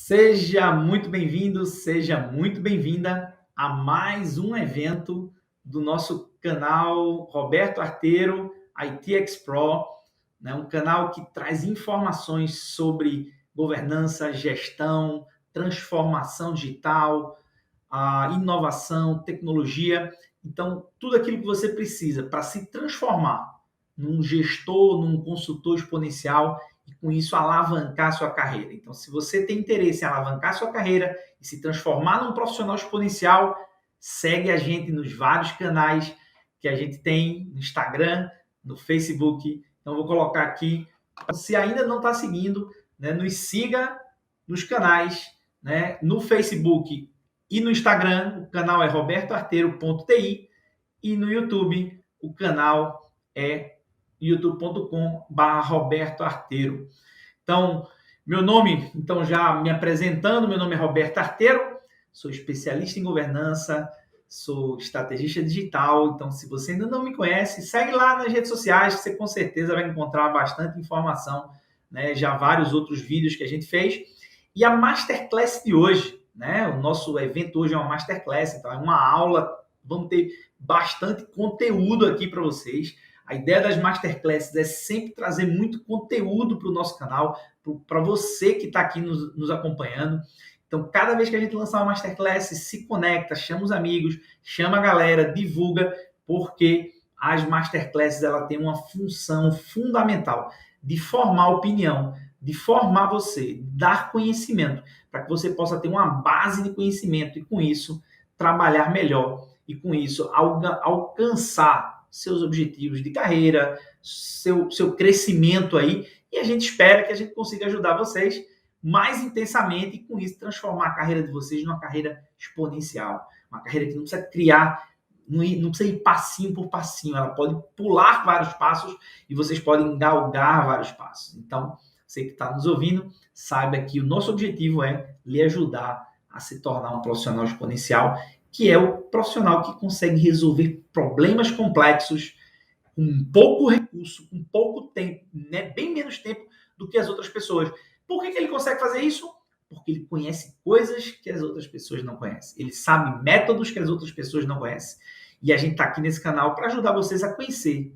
Seja muito bem-vindo, seja muito bem-vinda a mais um evento do nosso canal Roberto Arteiro IT Expro, né? Um canal que traz informações sobre governança, gestão, transformação digital, a inovação, tecnologia. Então, tudo aquilo que você precisa para se transformar num gestor, num consultor exponencial e com isso alavancar sua carreira. Então, se você tem interesse em alavancar sua carreira e se transformar num profissional exponencial, segue a gente nos vários canais que a gente tem no Instagram, no Facebook. Então, vou colocar aqui. Se ainda não está seguindo, né, nos siga nos canais, né, no Facebook e no Instagram. O canal é robertoarteiro.ti e no YouTube o canal é youtube.com/Roberto Arteiro. Então, meu nome, já me apresentando, meu nome é Roberto Arteiro, sou especialista em governança, sou estrategista digital. Então, se você ainda não me conhece, segue lá nas redes sociais, que você com certeza vai encontrar bastante informação, né? Já vários outros vídeos que a gente fez. E a Masterclass de hoje, né? O nosso evento hoje é uma Masterclass, então é uma aula, vamos ter bastante conteúdo aqui para vocês. A ideia das Masterclasses é sempre trazer muito conteúdo para o nosso canal, para você que está aqui nos acompanhando. Então, cada vez que a gente lançar uma Masterclass, se conecta, chama os amigos, chama a galera, divulga, porque as Masterclasses ela tem uma função fundamental de formar opinião, de formar você, dar conhecimento, para que você possa ter uma base de conhecimento e, com isso, trabalhar melhor e, com isso, alcançar seus objetivos de carreira, seu crescimento aí, e a gente espera que a gente consiga ajudar vocês mais intensamente e, com isso, transformar a carreira de vocês numa carreira exponencial, uma carreira que não precisa criar, não precisa ir passinho por passinho, ela pode pular vários passos e vocês podem galgar vários passos. Então, você que está nos ouvindo, saiba que o nosso objetivo é lhe ajudar a se tornar um profissional exponencial, que é o profissional que consegue resolver problemas complexos com pouco recurso, com pouco tempo, né? Bem menos tempo do que as outras pessoas. Por que ele consegue fazer isso? Porque ele conhece coisas que as outras pessoas não conhecem. Ele sabe métodos que as outras pessoas não conhecem. E a gente está aqui nesse canal para ajudar vocês a conhecer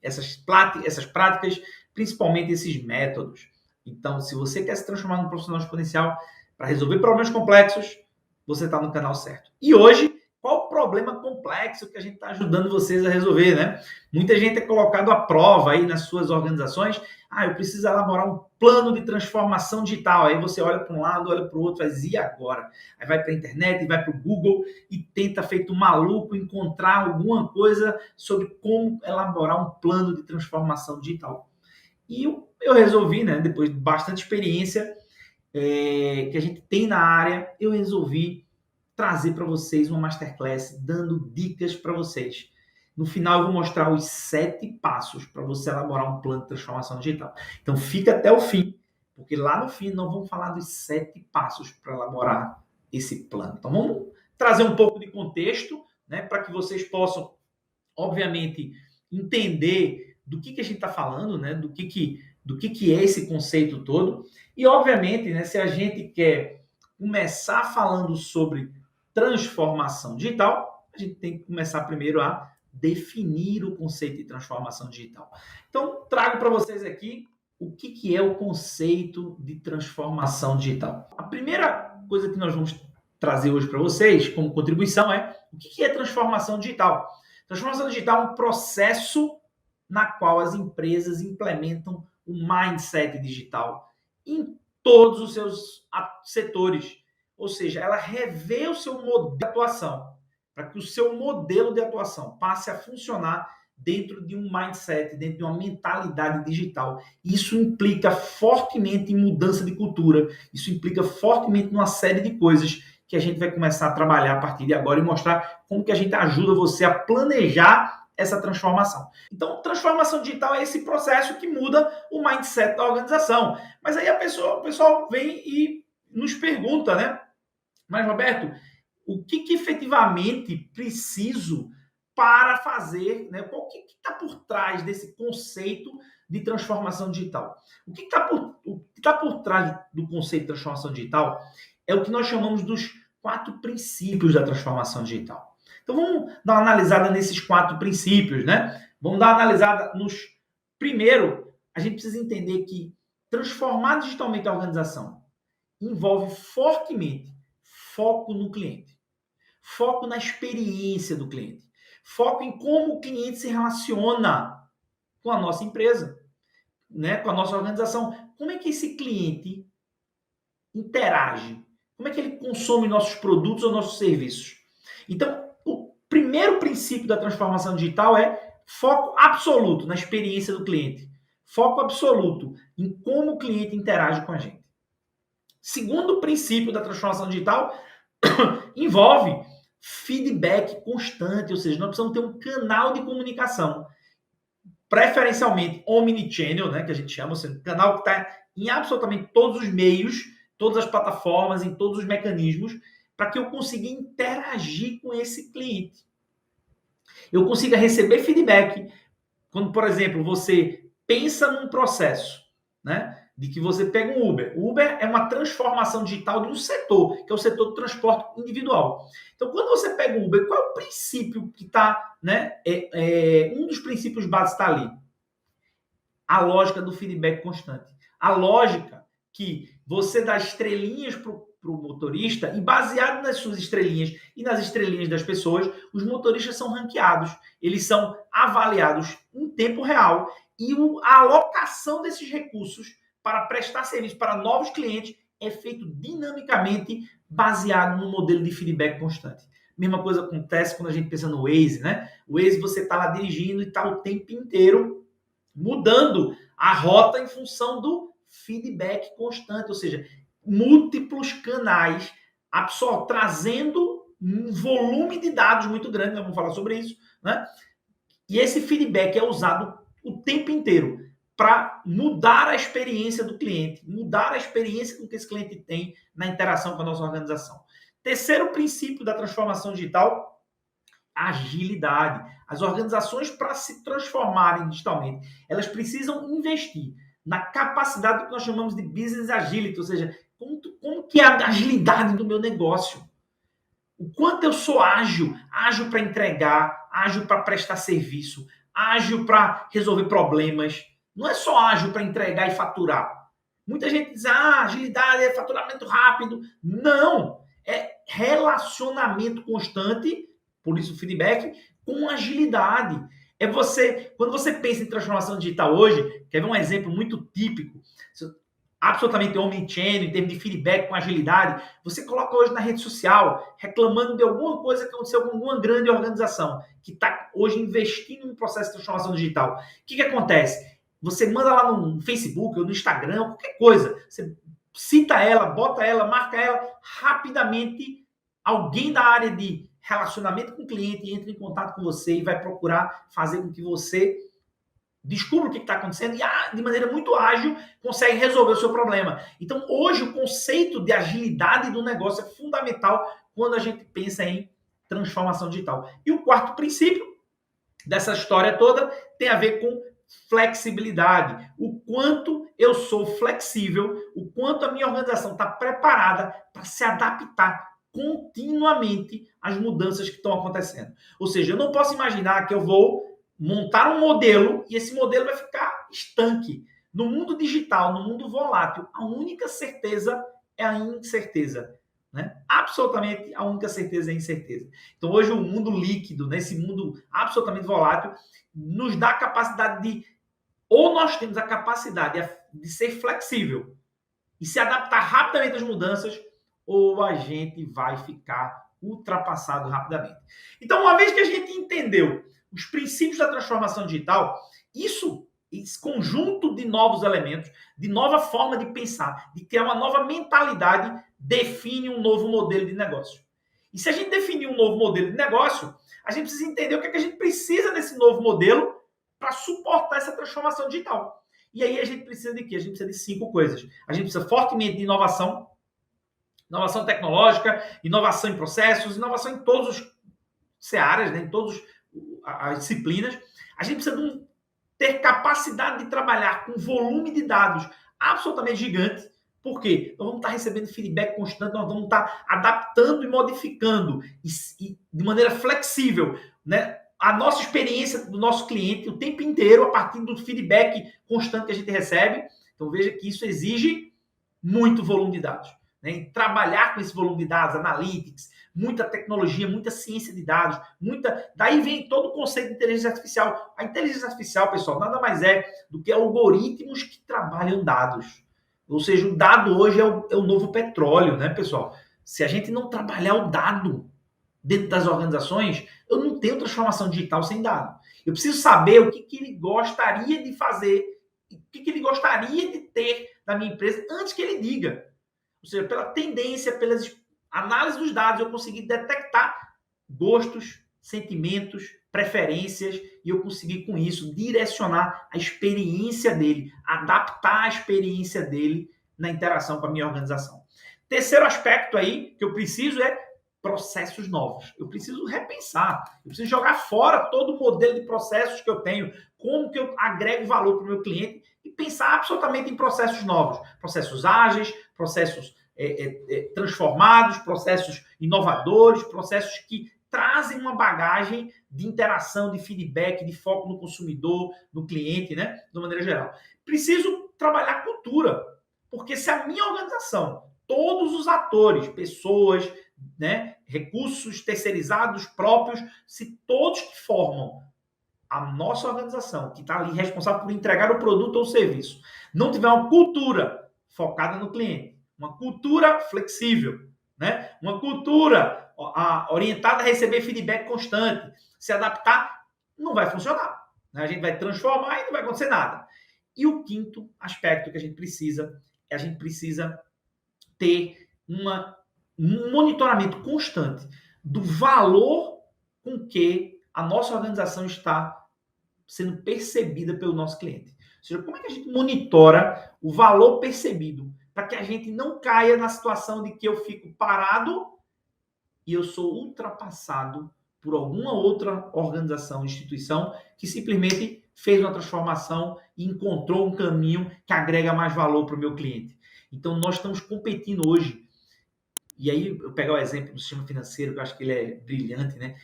essas práticas, principalmente esses métodos. Então, se você quer se transformar num profissional exponencial para resolver problemas complexos, você está no canal certo. E hoje, qual o problema complexo que a gente está ajudando vocês a resolver, né? Muita gente é colocado à prova aí nas suas organizações. Eu preciso elaborar um plano de transformação digital. Aí você olha para um lado, olha para o outro, faz, e agora? Aí vai para a internet, vai para o Google e tenta, feito maluco, encontrar alguma coisa sobre como elaborar um plano de transformação digital. E eu resolvi, né, depois de bastante experiência que a gente tem na área, eu resolvi trazer para vocês uma Masterclass dando dicas para vocês. No final eu vou mostrar os 7 passos para você elaborar um plano de transformação digital. Então fica até o fim, porque lá no fim nós vamos falar dos 7 passos para elaborar esse plano. Então vamos trazer um pouco de contexto, né, para que vocês possam, obviamente, entender do que a gente está falando, né, do que é esse conceito todo. E, obviamente, né, se a gente quer começar falando sobre transformação digital, a gente tem que começar primeiro a definir o conceito de transformação digital. Então, trago para vocês aqui o que é o conceito de transformação digital. A primeira coisa que nós vamos trazer hoje para vocês como contribuição é o que é transformação digital. Transformação digital é um processo na qual as empresas implementam o mindset digital em todos os seus setores. Ou seja, ela revê o seu modelo de atuação para que o seu modelo de atuação passe a funcionar dentro de um mindset, dentro de uma mentalidade digital. Isso implica fortemente em mudança de cultura, isso implica fortemente numa série de coisas que a gente vai começar a trabalhar a partir de agora e mostrar como que a gente ajuda você a planejar essa transformação. Então, transformação digital é esse processo que muda o mindset da organização. Mas aí o pessoal vem e nos pergunta, né? Mas, Roberto, o que efetivamente preciso para fazer, né? O que está por trás desse conceito de transformação digital. O que está por trás do conceito de transformação digital é o que nós chamamos dos 4 princípios da transformação digital. Então vamos dar uma analisada nesses 4 princípios, né? Vamos dar uma analisada nos... Primeiro, a gente precisa entender que transformar digitalmente a organização envolve fortemente foco no cliente, foco na experiência do cliente, foco em como o cliente se relaciona com a nossa empresa, né? Com a nossa organização. Como é que esse cliente interage? Como é que ele consome nossos produtos ou nossos serviços? Então, o primeiro princípio da transformação digital é foco absoluto na experiência do cliente. Foco absoluto em como o cliente interage com a gente. Segundo princípio da transformação digital envolve feedback constante, ou seja, nós precisamos ter um canal de comunicação, preferencialmente omnichannel, né, que a gente chama, ou seja, um canal que está em absolutamente todos os meios, todas as plataformas, em todos os mecanismos, para que eu consiga interagir com esse cliente. Eu consiga receber feedback quando, por exemplo, você pensa num processo, né? De que você pega um Uber. O Uber é uma transformação digital de um setor, que é o setor do transporte individual. Então, quando você pega o Uber, qual é o princípio que está, né? Um dos princípios básicos está ali. A lógica do feedback constante. A lógica que você dá estrelinhas para o motorista e baseado nas suas estrelinhas e nas estrelinhas das pessoas, os motoristas são ranqueados. Eles são avaliados em tempo real e a alocação desses recursos para prestar serviço para novos clientes é feito dinamicamente baseado no modelo de feedback constante. Mesma coisa acontece quando a gente pensa no Waze, né? O Waze você está lá dirigindo e está o tempo inteiro mudando a rota em função do feedback constante, ou seja, múltiplos canais trazendo um volume de dados muito grande, nós vamos falar sobre isso, né? E esse feedback é usado o tempo inteiro para mudar a experiência do cliente, mudar a experiência que esse cliente tem na interação com a nossa organização. Terceiro princípio da transformação digital, agilidade. As organizações, para se transformarem digitalmente, elas precisam investir na capacidade que nós chamamos de business agility, ou seja, como que é a agilidade do meu negócio. O quanto eu sou ágil para entregar, ágil para prestar serviço, ágil para resolver problemas. Não é só ágil para entregar e faturar. Muita gente diz, agilidade é faturamento rápido. Não, é relacionamento constante, por isso o feedback, com agilidade. É você, quando você pensa em transformação digital hoje, quer ver um exemplo muito típico, absolutamente omnichannel, em termos de feedback com agilidade, você coloca hoje na rede social, reclamando de alguma coisa que aconteceu com alguma grande organização, que está hoje investindo no processo de transformação digital. O que acontece? Você manda lá no Facebook ou no Instagram, qualquer coisa, você cita ela, bota ela, marca ela, rapidamente alguém da área de relacionamento com o cliente entra em contato com você e vai procurar fazer com que você descubra o que está acontecendo e, de maneira muito ágil, consegue resolver o seu problema. Então, hoje, o conceito de agilidade do negócio é fundamental quando a gente pensa em transformação digital. E o quarto princípio dessa história toda tem a ver com flexibilidade. O quanto eu sou flexível, o quanto a minha organização está preparada para se adaptar continuamente às mudanças que estão acontecendo. Ou seja, eu não posso imaginar que eu vou montar um modelo e esse modelo vai ficar estanque. No mundo digital, no mundo volátil, a única certeza é a incerteza. Né? Absolutamente a única certeza é a incerteza. Então hoje o mundo líquido, nesse mundo absolutamente volátil, nos dá a capacidade de, ou nós temos a capacidade de ser flexível e se adaptar rapidamente às mudanças, ou a gente vai ficar ultrapassado rapidamente. Então, uma vez que a gente entendeu os princípios da transformação digital, esse conjunto de novos elementos, de nova forma de pensar, de criar uma nova mentalidade, define um novo modelo de negócio. E se a gente definir um novo modelo de negócio, a gente precisa entender o que a gente precisa desse novo modelo para suportar essa transformação digital. E aí a gente precisa de quê? A gente precisa de 5 coisas. A gente precisa fortemente de inovação tecnológica, inovação em processos, inovação em todos os searas, né, em todas as disciplinas. A gente precisa de ter capacidade de trabalhar com volume de dados absolutamente gigante. Por quê? Nós vamos estar recebendo feedback constante, nós vamos estar adaptando e modificando e de maneira flexível, né, a nossa experiência do nosso cliente o tempo inteiro a partir do feedback constante que a gente recebe. Então veja que isso exige muito volume de dados, né? E trabalhar com esse volume de dados, analytics, muita tecnologia, muita ciência de dados, daí vem todo o conceito de inteligência artificial. A inteligência artificial, pessoal, nada mais é do que algoritmos que trabalham dados. Ou seja, o dado hoje é o novo petróleo, né, pessoal? Se a gente não trabalhar o dado dentro das organizações, eu não tenho transformação digital sem dado. Eu preciso saber o que ele gostaria de fazer, o que ele gostaria de ter na minha empresa antes que ele diga. Ou seja, pela tendência, pelas análises dos dados, eu consegui detectar gostos, sentimentos, preferências, e eu consegui, com isso, direcionar a experiência dele, adaptar a experiência dele na interação com a minha organização. Terceiro aspecto aí que eu preciso é processos novos. Eu preciso repensar, eu preciso jogar fora todo o modelo de processos que eu tenho, como que eu agrego valor para o meu cliente e pensar absolutamente em processos novos, processos ágeis, processos transformados, processos inovadores, processos que trazem uma bagagem de interação, de feedback, de foco no consumidor, no cliente, né? De maneira geral. Preciso trabalhar cultura, porque se a minha organização, todos os atores, pessoas, né, recursos terceirizados próprios, se todos que formam a nossa organização, que está ali responsável por entregar o produto ou o serviço, não tiver uma cultura focada no cliente, uma cultura flexível, né, uma cultura orientada a receber feedback constante, se adaptar, não vai funcionar. Né? A gente vai transformar e não vai acontecer nada. E o quinto aspecto que a gente precisa ter um monitoramento constante do valor com que a nossa organização está sendo percebida pelo nosso cliente. Ou seja, como é que a gente monitora o valor percebido para que a gente não caia na situação de que eu fico parado e eu sou ultrapassado por alguma outra organização, instituição que simplesmente fez uma transformação e encontrou um caminho que agrega mais valor para o meu cliente. Então, nós estamos competindo hoje. E aí, eu pegar o exemplo do sistema financeiro, que eu acho que ele é brilhante, né?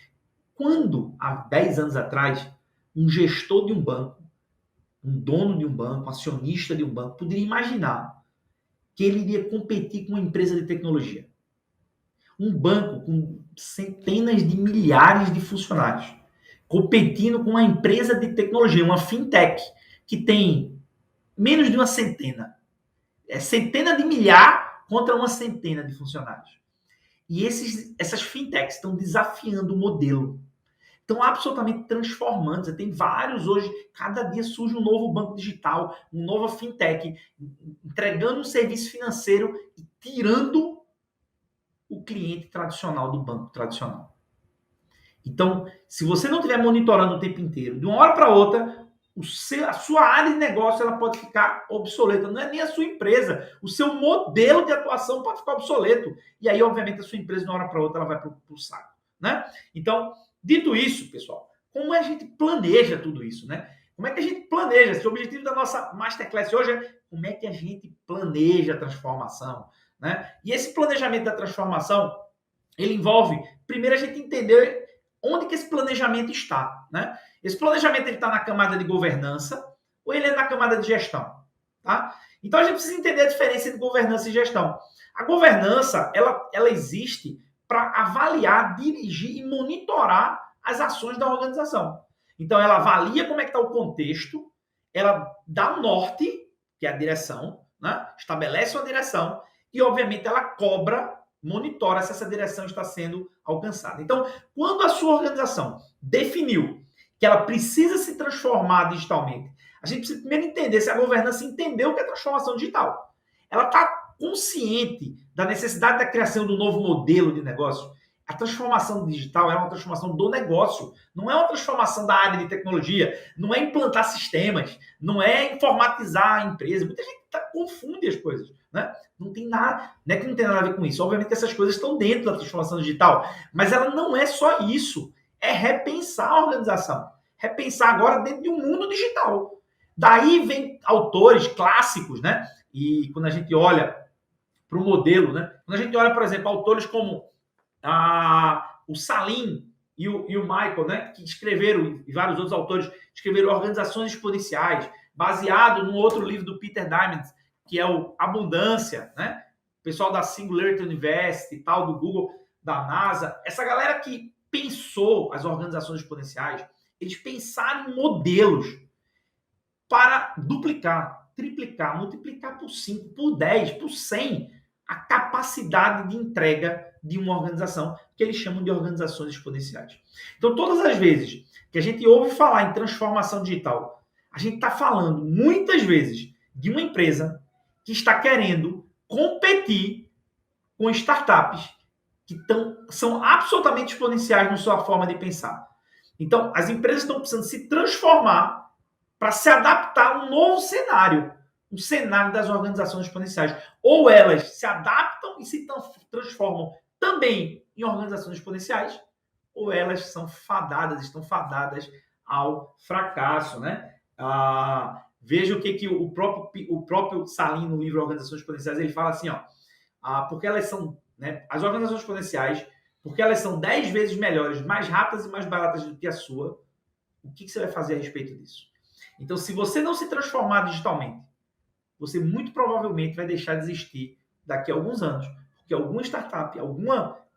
Quando, há 10 anos atrás, um gestor de um banco, um dono de um banco, um acionista de um banco, poderia imaginar que ele iria competir com uma empresa de tecnologia. Um banco com centenas de milhares de funcionários, competindo com uma empresa de tecnologia, uma fintech, que tem menos de uma centena. É centena de milhar contra uma centena de funcionários. E essas fintechs estão desafiando o modelo. Estão absolutamente transformando. Você tem vários hoje, cada dia surge um novo banco digital, uma nova fintech, entregando um serviço financeiro e tirando o cliente tradicional do banco tradicional. Então, se você não estiver monitorando o tempo inteiro, de uma hora para outra, a sua área de negócio ela pode ficar obsoleta. Não é nem a sua empresa. O seu modelo de atuação pode ficar obsoleto. E aí, obviamente, a sua empresa, de uma hora para outra, ela vai para o saco. Né? Então, dito isso, pessoal, como a gente planeja tudo isso? Né? Como é que a gente planeja? Esse objetivo da nossa Masterclass hoje é como é que a gente planeja a transformação. Né? E esse planejamento da transformação, ele envolve, primeiro, a gente entender onde que esse planejamento está. Né? Esse planejamento está na camada de governança ou ele é na camada de gestão? Tá? Então, a gente precisa entender a diferença entre governança e gestão. A governança, ela existe para avaliar, dirigir e monitorar as ações da organização. Então, ela avalia como é que está o contexto, ela dá um norte, que é a direção, né? Estabelece uma direção e, obviamente, ela cobra, monitora se essa direção está sendo alcançada. Então, quando a sua organização definiu que ela precisa se transformar digitalmente, a gente precisa primeiro entender se a governança entendeu o que é transformação digital. Ela está consciente da necessidade da criação do novo modelo de negócio. A transformação digital é uma transformação do negócio, não é uma transformação da área de tecnologia, não é implantar sistemas, não é informatizar a empresa. Muita gente confunde as coisas, né? Não tem nada, não é que não tem nada a ver com isso. Obviamente que essas coisas estão dentro da transformação digital, mas ela não é só isso, é repensar a organização. repensar agora dentro de um mundo digital. Daí vem autores clássicos, né? E quando a gente olha para o modelo, né? Quando a gente olha, por exemplo, autores como o Salim e o Michael, né? Que escreveram, e vários outros autores escreveram Organizações Exponenciais, baseado num outro livro do Peter Diamandis, que é o Abundância, né? O pessoal da Singularity University e tal, do Google, da NASA, essa galera que pensou as organizações exponenciais, eles pensaram em modelos para duplicar, triplicar, multiplicar por 5, por 10, por 100 a capacidade de entrega de uma organização, que eles chamam de organizações exponenciais. Então, todas as vezes que a gente ouve falar em transformação digital, a gente está falando muitas vezes de uma empresa que está querendo competir com startups que são absolutamente exponenciais na sua forma de pensar. Então, as empresas estão precisando se transformar para se adaptar a um novo cenário, um cenário das organizações exponenciais. Ou elas se adaptam e se transformam também em organizações exponenciais, ou elas estão fadadas ao fracasso, né? Veja o que o próprio Salim, no livro Organizações Exponenciais, ele fala assim, porque elas são, né, as organizações exponenciais, porque elas são 10 vezes melhores, mais rápidas e mais baratas do que a sua, o que você vai fazer a respeito disso? Então, se você não se transformar digitalmente, você muito provavelmente vai deixar de existir daqui a alguns anos, porque alguma startup,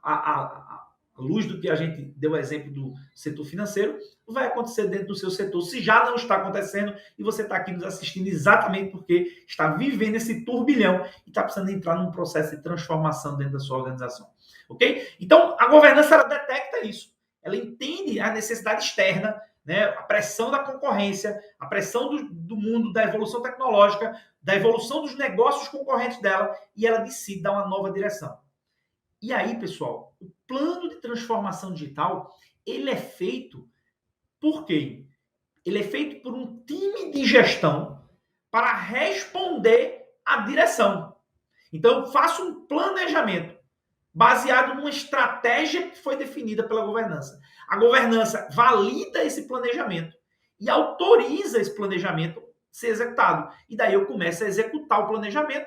a luz do que a gente deu exemplo do setor financeiro, vai acontecer dentro do seu setor, se já não está acontecendo, e você está aqui nos assistindo exatamente porque está vivendo esse turbilhão e está precisando entrar num processo de transformação dentro da sua organização. Ok? Então, a governança, ela detecta isso. Ela entende a necessidade externa, né, a pressão da concorrência, a pressão do mundo, da evolução tecnológica, da evolução dos negócios concorrentes dela, e ela decide dar uma nova direção. E aí, pessoal, o plano de transformação digital, ele é feito por quem? Ele é feito por um time de gestão para responder à direção. Então, eu faço um planejamento baseado numa estratégia que foi definida pela governança. A governança valida esse planejamento e autoriza esse planejamento ser executado. E daí eu começo a executar o planejamento.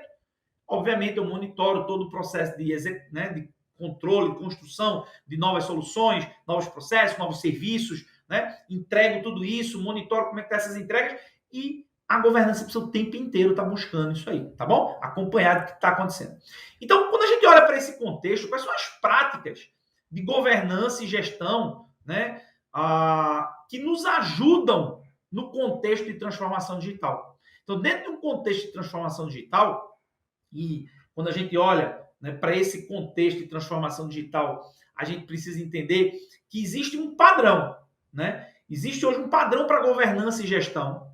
Obviamente, eu monitoro todo o processo de controle, construção de novas soluções, novos processos, novos serviços, né? Entrego tudo isso, monitoro como é que estão essas entregas e a governança precisa o tempo inteiro estar buscando isso aí, tá bom? Acompanhado do que está acontecendo. Então, quando a gente olha para esse contexto, quais são as práticas de governança e gestão, né, que nos ajudam no contexto de transformação digital? Então, dentro de um contexto de transformação digital, e quando a gente olha, né, para esse contexto de transformação digital, a gente precisa entender que existe um padrão, né? Existe hoje um padrão para governança e gestão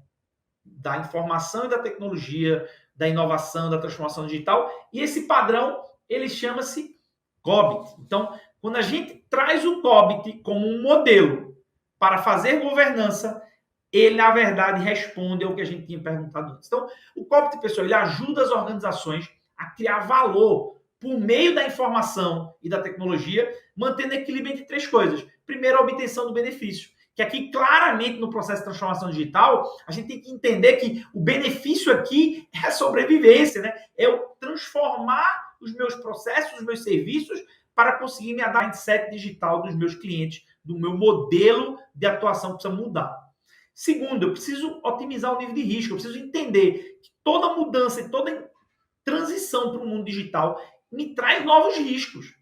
da informação e da tecnologia, da inovação, da transformação digital, e esse padrão, ele chama-se COBIT. Então, quando a gente traz o COBIT como um modelo para fazer governança, ele, na verdade, responde ao que a gente tinha perguntado antes. Então, o COBIT, pessoal, ele ajuda as organizações a criar valor por meio da informação e da tecnologia, mantendo equilíbrio entre três coisas. Primeiro, a obtenção do benefício, que aqui, claramente, no processo de transformação digital, a gente tem que entender que o benefício aqui é a sobrevivência, né? É eu transformar os meus processos, os meus serviços, para conseguir me adaptar ao mindset digital dos meus clientes, do meu modelo de atuação que precisa mudar. Segundo, eu preciso otimizar o nível de risco, eu preciso entender que toda mudança e toda transição para o mundo digital me traz novos riscos.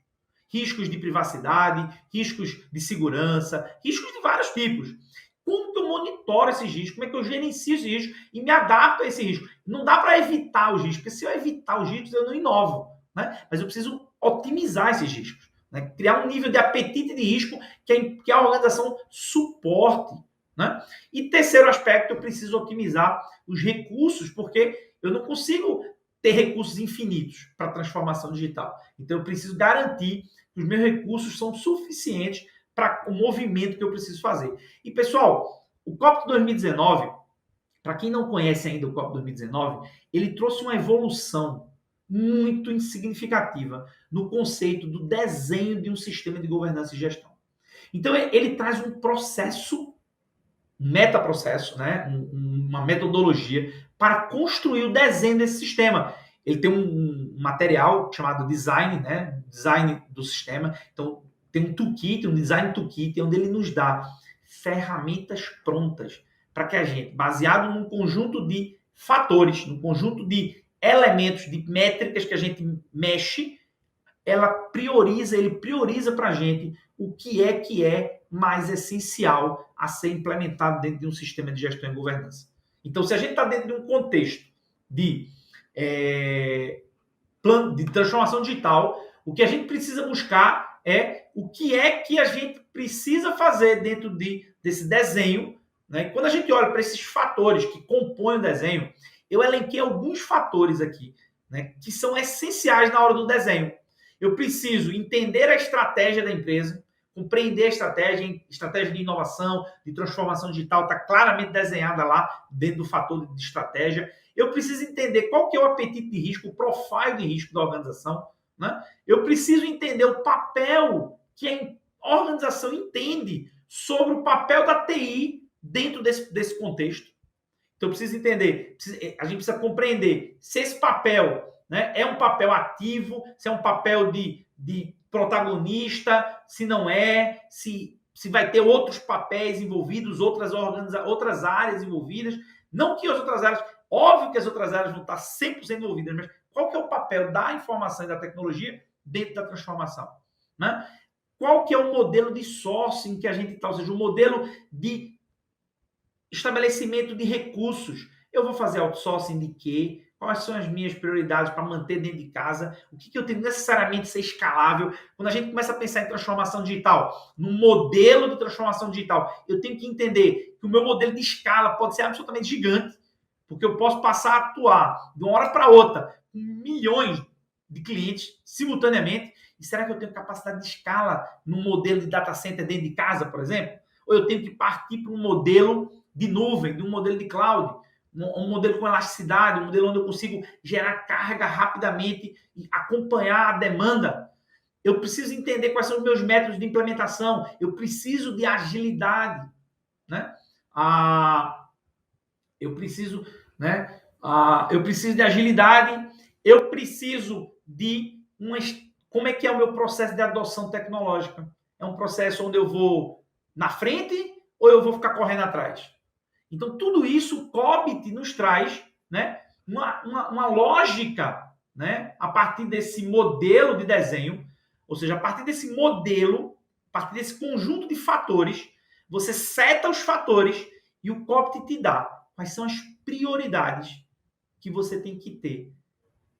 Riscos de privacidade, riscos de segurança, riscos de vários tipos. Como que eu monitoro esses riscos? Como é que eu gerencio esses riscos e me adapto a esse risco? Não dá para evitar os riscos, porque se eu evitar os riscos, eu não inovo. Né? Mas eu preciso otimizar esses riscos. Né? Criar um nível de apetite de risco que a organização suporte. Né? E terceiro aspecto, eu preciso otimizar os recursos, porque eu não consigo ter recursos infinitos para a transformação digital. Então, eu preciso garantir que os meus recursos são suficientes para o movimento que eu preciso fazer. E, pessoal, o COP 2019, para quem não conhece ainda o COP 2019, ele trouxe uma evolução muito significativa no conceito do desenho de um sistema de governança e gestão. Então, ele traz um processo um metaprocesso, né? Uma metodologia para construir o desenho desse sistema. Ele tem um material chamado design, né? Design do sistema. Então, tem um toolkit, um design toolkit, onde ele nos dá ferramentas prontas para que a gente, baseado num conjunto de fatores, num conjunto de elementos, de métricas que a gente mexe, ele prioriza para a gente o que é mais essencial a ser implementado dentro de um sistema de gestão e governança. Então, se a gente está dentro de um contexto de plano de transformação digital, o que a gente precisa buscar é o que a gente precisa fazer dentro desse desenho. Né? Quando a gente olha para esses fatores que compõem o desenho, eu elenquei alguns fatores aqui, né, que são essenciais na hora do desenho. Eu preciso entender a estratégia da empresa, compreender a estratégia de inovação, de transformação digital, está claramente desenhada lá dentro do fator de estratégia. Eu preciso entender qual que é o apetite de risco, o profile de risco da organização. Né? Eu preciso entender o papel que a organização entende sobre o papel da TI dentro desse contexto. Então, eu preciso entender, a gente precisa compreender se esse papel, né, é um papel ativo, se é um papel de protagonista, se não é, se vai ter outros papéis envolvidos, outras áreas envolvidas. Não que as outras áreas, óbvio que as outras áreas vão estar 100% envolvidas, mas qual que é o papel da informação e da tecnologia dentro da transformação? Né? Qual que é o modelo de sourcing que a gente está, ou seja, o modelo de estabelecimento de recursos. Eu vou fazer outsourcing de quê? Quais são as minhas prioridades para manter dentro de casa? O que eu tenho necessariamente ser escalável? Quando a gente começa a pensar em transformação digital, no modelo de transformação digital, eu tenho que entender que o meu modelo de escala pode ser absolutamente gigante, porque eu posso passar a atuar de uma hora para outra com milhões de clientes simultaneamente. E será que eu tenho capacidade de escala num modelo de data center dentro de casa, por exemplo? Ou eu tenho que partir para um modelo de nuvem, de um modelo de cloud, um modelo com elasticidade, um modelo onde eu consigo gerar carga rapidamente e acompanhar a demanda. Eu preciso entender quais são os meus métodos de implementação. Eu preciso de agilidade, né? Eu preciso de agilidade. Eu preciso de como é que é o meu processo de adoção tecnológica? É um processo onde eu vou na frente ou eu vou ficar correndo atrás? Então, tudo isso, o COBIT nos traz, né, uma lógica, né, a partir desse modelo de desenho, ou seja, a partir desse modelo, a partir desse conjunto de fatores, você seta os fatores e o COBIT te dá quais são as prioridades que você tem que ter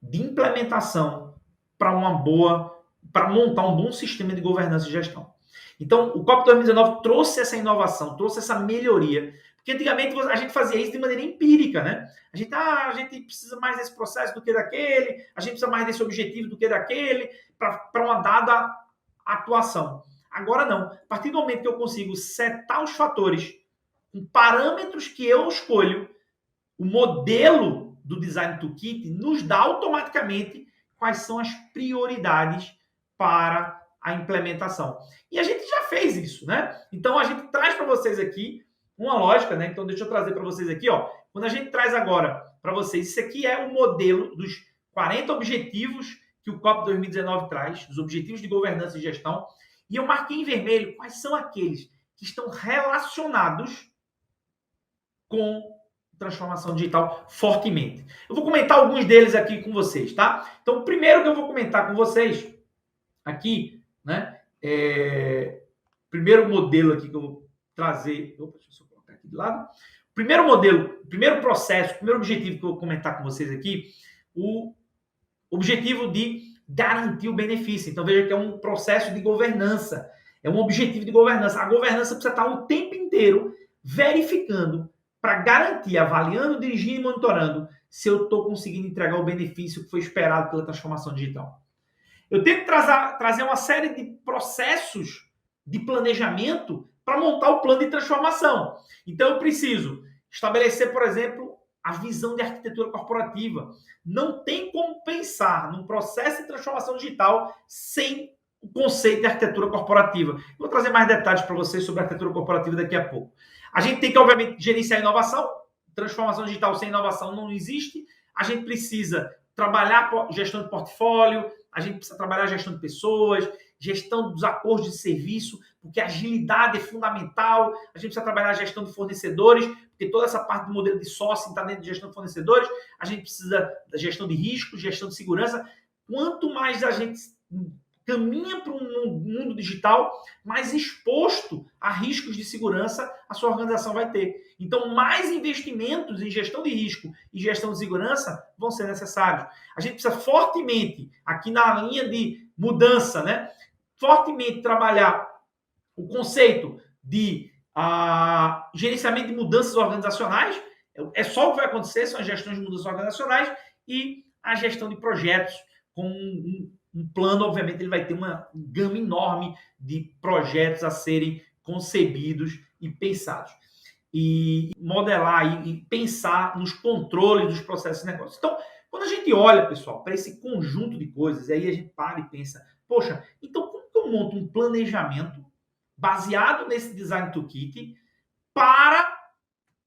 de implementação para montar um bom sistema de governança e gestão. Então, o COP 2019 trouxe essa inovação, trouxe essa melhoria. Porque antigamente a gente fazia isso de maneira empírica, né? A gente precisa mais desse processo do que daquele, a gente precisa mais desse objetivo do que daquele, para uma dada atuação. Agora não. A partir do momento que eu consigo setar os fatores com parâmetros que eu escolho, o modelo do Design Toolkit nos dá automaticamente quais são as prioridades para a implementação. E a gente já fez isso, né? Então, a gente traz para vocês aqui uma lógica, né? Então, deixa eu trazer para vocês aqui, ó. Quando a gente traz agora para vocês, isso aqui é o modelo dos 40 objetivos que o COP 2019 traz, dos objetivos de governança e gestão. E eu marquei em vermelho quais são aqueles que estão relacionados com transformação digital fortemente. Eu vou comentar alguns deles aqui com vocês, tá? Então, o primeiro que eu vou comentar com vocês aqui, né? Primeiro modelo aqui que eu vou trazer. Opa, deixa eu só colocar aqui de lado. Primeiro modelo, primeiro processo, primeiro objetivo que eu vou comentar com vocês aqui, o objetivo de garantir o benefício. Então, veja que é um processo de governança, é um objetivo de governança. A governança precisa estar o tempo inteiro verificando para garantir, avaliando, dirigindo e monitorando se eu estou conseguindo entregar o benefício que foi esperado pela transformação digital. Eu tenho que trazer uma série de processos de planejamento para montar o plano de transformação. Então, eu preciso estabelecer, por exemplo, a visão de arquitetura corporativa. Não tem como pensar num processo de transformação digital sem o conceito de arquitetura corporativa. Vou trazer mais detalhes para vocês sobre a arquitetura corporativa daqui a pouco. A gente tem que, obviamente, gerenciar a inovação. Transformação digital sem inovação não existe. A gente precisa trabalhar gestão de portfólio, a gente precisa trabalhar gestão de pessoas, gestão dos acordos de serviço, porque a agilidade é fundamental. A gente precisa trabalhar a gestão de fornecedores, porque toda essa parte do modelo de sourcing está dentro de gestão de fornecedores. A gente precisa da gestão de risco, gestão de segurança. Quanto mais a gente caminha para um mundo digital, mais exposto a riscos de segurança a sua organização vai ter. Então, mais investimentos em gestão de risco e gestão de segurança vão ser necessários. A gente precisa fortemente, aqui na linha de mudança, né, fortemente trabalhar o conceito de gerenciamento de mudanças organizacionais. É só o que vai acontecer, são as gestões de mudanças organizacionais e a gestão de projetos com um plano. Obviamente, ele vai ter uma gama enorme de projetos a serem concebidos e pensados. E modelar e pensar nos controles dos processos de negócio. Então, quando a gente olha, pessoal, para esse conjunto de coisas, aí a gente para e pensa, poxa, então como que eu monto um planejamento baseado nesse Design Toolkit para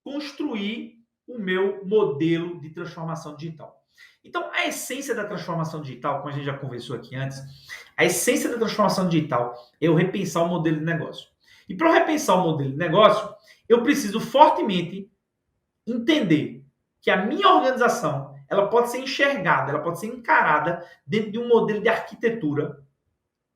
construir o meu modelo de transformação digital? Então, a essência da transformação digital, como a gente já conversou aqui antes, a essência da transformação digital é eu repensar o modelo de negócio. E para eu repensar o modelo de negócio, eu preciso fortemente entender que a minha organização ela pode ser enxergada, ela pode ser encarada dentro de um modelo de arquitetura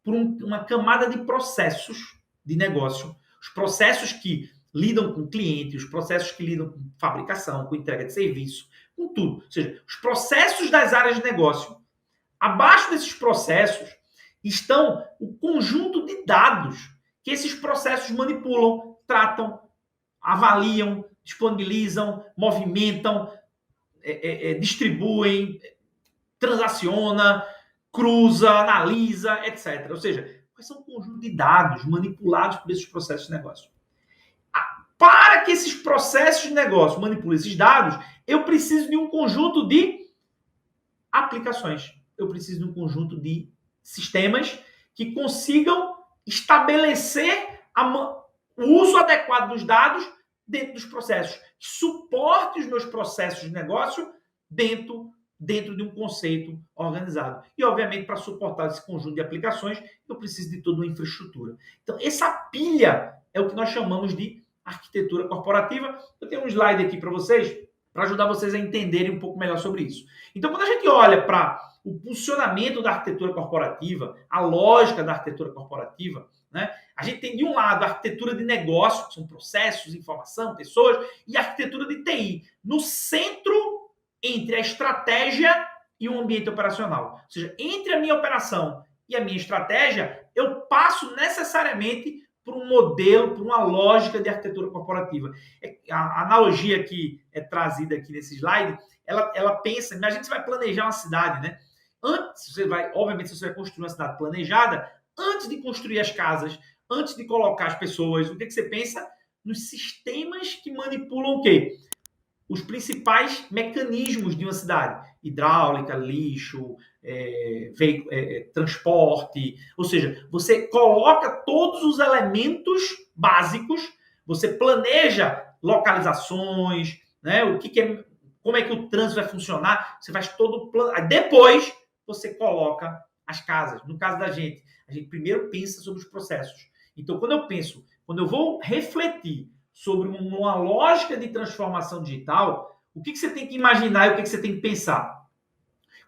por uma camada de processos de negócio, os processos que lidam com o cliente, os processos que lidam com fabricação, com entrega de serviço, com tudo. Ou seja, os processos das áreas de negócio. Abaixo desses processos estão o conjunto de dados que esses processos manipulam, tratam, avaliam, disponibilizam, movimentam, distribuem, transaciona, cruza, analisa, etc. Ou seja, quais são o conjunto de dados manipulados por esses processos de negócio? Para que esses processos de negócio manipulem esses dados, eu preciso de um conjunto de aplicações. Eu preciso de um conjunto de sistemas que consigam estabelecer o uso adequado dos dados dentro dos processos, que suporte os meus processos de negócio dentro de um conceito organizado. E, obviamente, para suportar esse conjunto de aplicações, eu preciso de toda uma infraestrutura. Então, essa pilha é o que nós chamamos de arquitetura corporativa. Eu tenho um slide aqui para vocês, para ajudar vocês a entenderem um pouco melhor sobre isso. Então, quando a gente olha para o funcionamento da arquitetura corporativa, a lógica da arquitetura corporativa, né, a gente tem, de um lado, a arquitetura de negócio, que são processos, informação, pessoas, e a arquitetura de TI, no centro entre a estratégia e o ambiente operacional. Ou seja, entre a minha operação e a minha estratégia, eu passo necessariamente por um modelo, por uma lógica de arquitetura corporativa. A analogia que é trazida aqui nesse slide, ela pensa, imagina que você vai planejar uma cidade, né? Obviamente, se você vai construir uma cidade planejada, antes de construir as casas, antes de colocar as pessoas, o que você pensa? Nos sistemas que manipulam o quê? Os principais mecanismos de uma cidade. Hidráulica, lixo, transporte. Ou seja, você coloca todos os elementos básicos, você planeja localizações, né? Como é que o trânsito vai funcionar, você faz todo o plano. Depois, você coloca as casas. No caso da gente, a gente primeiro pensa sobre os processos. Então, quando eu vou refletir sobre uma lógica de transformação digital, o que você tem que imaginar e o que você tem que pensar?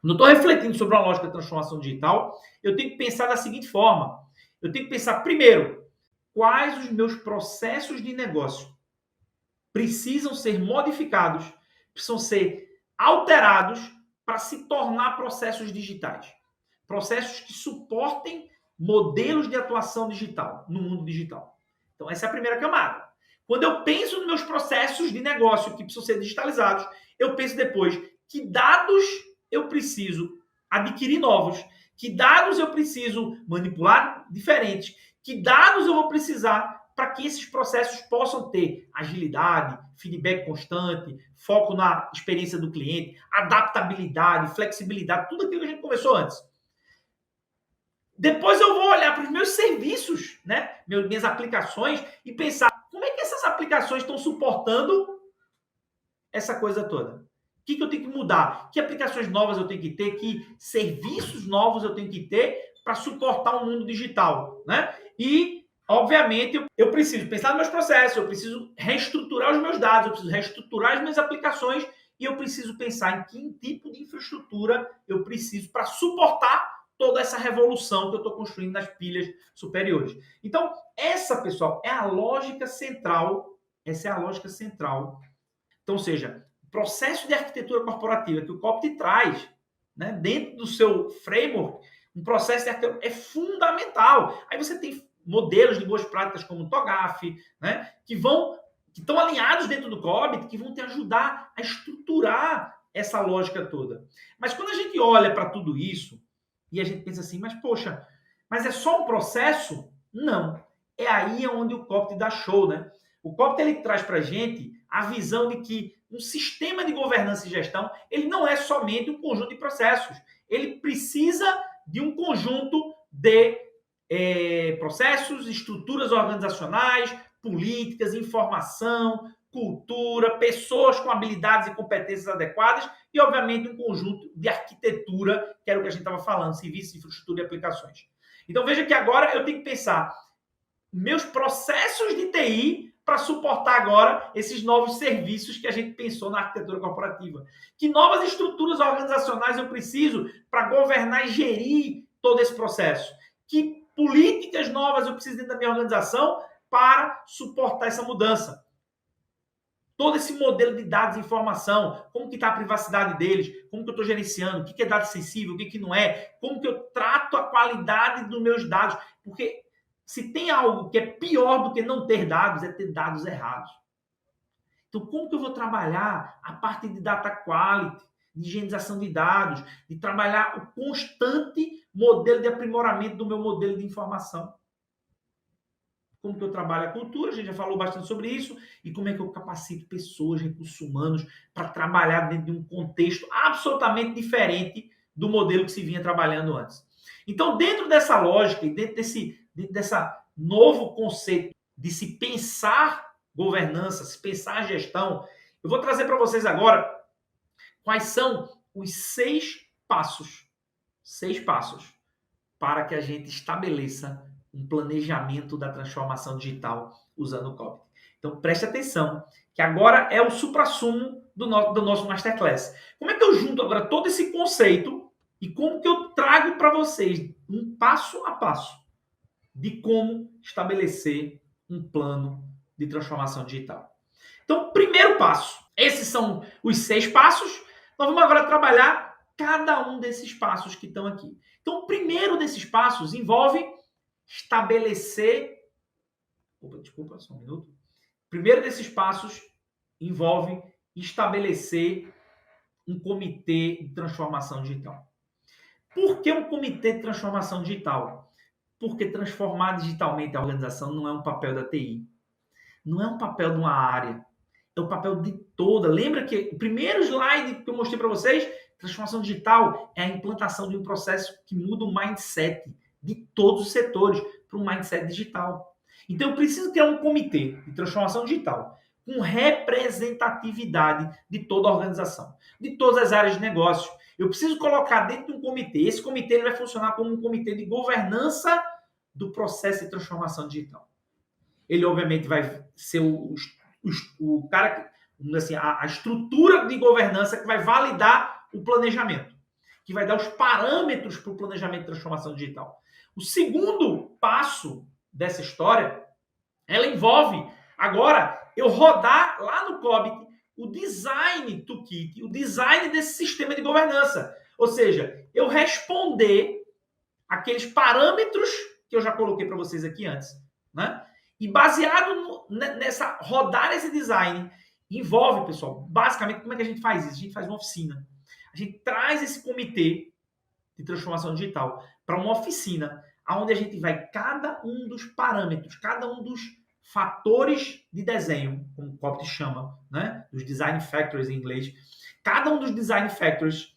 Quando eu estou refletindo sobre uma lógica de transformação digital, eu tenho que pensar da seguinte forma. Eu tenho que pensar, primeiro, quais os meus processos de negócio precisam ser modificados, precisam ser alterados para se tornar processos digitais. Processos que suportem modelos de atuação digital, no mundo digital. Então, essa é a primeira camada. Quando eu penso nos meus processos de negócio que precisam ser digitalizados, eu penso depois que dados eu preciso adquirir novos, que dados eu preciso manipular diferentes, que dados eu vou precisar para que esses processos possam ter agilidade, feedback constante, foco na experiência do cliente, adaptabilidade, flexibilidade, tudo aquilo que a gente conversou antes. Depois eu vou olhar para os meus serviços, né? Minhas aplicações e pensar como é que essas aplicações estão suportando essa coisa toda? O que eu tenho que mudar? Que aplicações novas eu tenho que ter? Que serviços novos eu tenho que ter para suportar o mundo digital, né? E, obviamente, eu preciso pensar nos meus processos, eu preciso reestruturar os meus dados, eu preciso reestruturar as minhas aplicações e eu preciso pensar em que tipo de infraestrutura eu preciso para suportar toda essa revolução que eu estou construindo nas pilhas superiores. Então, essa, pessoal, é a lógica central. Essa é a lógica central. Então, ou seja, o processo de arquitetura corporativa que o COPT traz, né, dentro do seu framework, um processo de arquitetura é fundamental. Aí você tem modelos de boas práticas como o TOGAF, né, que estão alinhados dentro do COBIT, que vão te ajudar a estruturar essa lógica toda. Mas quando a gente olha para tudo isso e a gente pensa assim, mas poxa, mas é só um processo? Não. É aí onde o COBIT dá show, né? O COBIT ele traz para a gente a visão de que um sistema de governança e gestão ele não é somente um conjunto de processos. Ele precisa de um conjunto de processos, estruturas organizacionais, políticas, informação, cultura, pessoas com habilidades e competências adequadas e, obviamente, um conjunto de arquitetura, que era o que a gente estava falando, serviços, infraestrutura e aplicações. Então, veja que agora eu tenho que pensar meus processos de TI para suportar agora esses novos serviços que a gente pensou na arquitetura corporativa. Que novas estruturas organizacionais eu preciso para governar e gerir todo esse processo? Que políticas novas eu preciso dentro da minha organização para suportar essa mudança? Todo esse modelo de dados e informação, como que está a privacidade deles, como que eu estou gerenciando, o que é dado sensível, o que não é, como que eu trato a qualidade dos meus dados, porque se tem algo que é pior do que não ter dados, é ter dados errados. Então, como que eu vou trabalhar a parte de data quality, de higienização de dados, de trabalhar o constante modelo de aprimoramento do meu modelo de informação? Como que eu trabalho a cultura, a gente já falou bastante sobre isso, e como é que eu capacito pessoas, recursos humanos, para trabalhar dentro de um contexto absolutamente diferente do modelo que se vinha trabalhando antes. Então, dentro dessa lógica e dentro dessa novo conceito de se pensar governança, se pensar gestão, eu vou trazer para vocês agora quais são os 6 passos para que a gente estabeleça um planejamento da transformação digital usando o COBIT. Então, preste atenção, que agora é o suprassumo do nosso Masterclass. Como é que eu junto agora todo esse conceito e como que eu trago para vocês um passo a passo de como estabelecer um plano de transformação digital? Então, primeiro passo. Esses são os 6 passos. Nós vamos agora trabalhar cada um desses passos que estão aqui. Então, o primeiro desses passos envolve estabelecer... Desculpa, só um minuto. O primeiro desses passos envolve estabelecer um comitê de transformação digital. Por que um comitê de transformação digital? Porque transformar digitalmente a organização não é um papel da TI. Não é um papel de uma área. É o papel de toda. Lembra que o primeiro slide que eu mostrei para vocês, transformação digital é a implantação de um processo que muda o mindset de todos os setores para um mindset digital. Então, eu preciso criar um comitê de transformação digital com representatividade de toda a organização, de todas as áreas de negócio. Eu preciso colocar dentro de um comitê. Esse comitê ele vai funcionar como um comitê de governança do processo de transformação digital. Ele, obviamente, vai ser o cara, assim, a estrutura de governança que vai validar o planejamento, que vai dar os parâmetros para o planejamento de transformação digital. O segundo passo dessa história, ela envolve agora eu rodar lá no COBIT o design toolkit, o design desse sistema de governança. Ou seja, eu responder aqueles parâmetros que eu já coloquei para vocês aqui antes, né? E baseado nessa rodar esse design, envolve, pessoal, basicamente, como é que a gente faz isso? A gente faz uma oficina. A gente traz esse comitê de transformação digital para uma oficina, onde a gente vai cada um dos parâmetros, cada um dos fatores de desenho, como o COBIT chama, né? Os design factors em inglês. Cada um dos design factors,